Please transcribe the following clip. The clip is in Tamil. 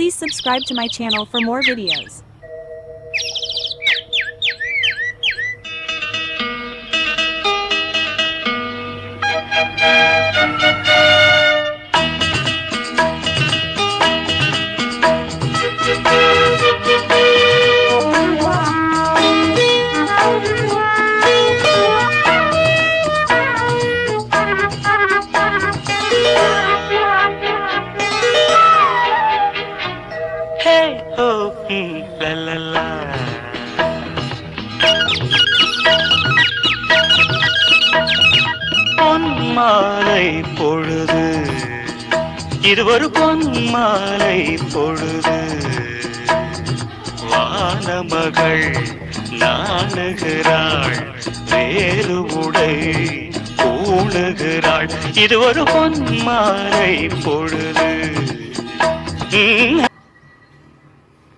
Please subscribe to my channel for more videos. Hey ho, la la la. பொன்மாலை பொழுது, இது ஒரு பொன்மாலை பொழுது. வானமகள் நாணுகிறாள், வேறு உடை பூணுகிறாள். இது ஒரு பொன்மாலை பொழுது.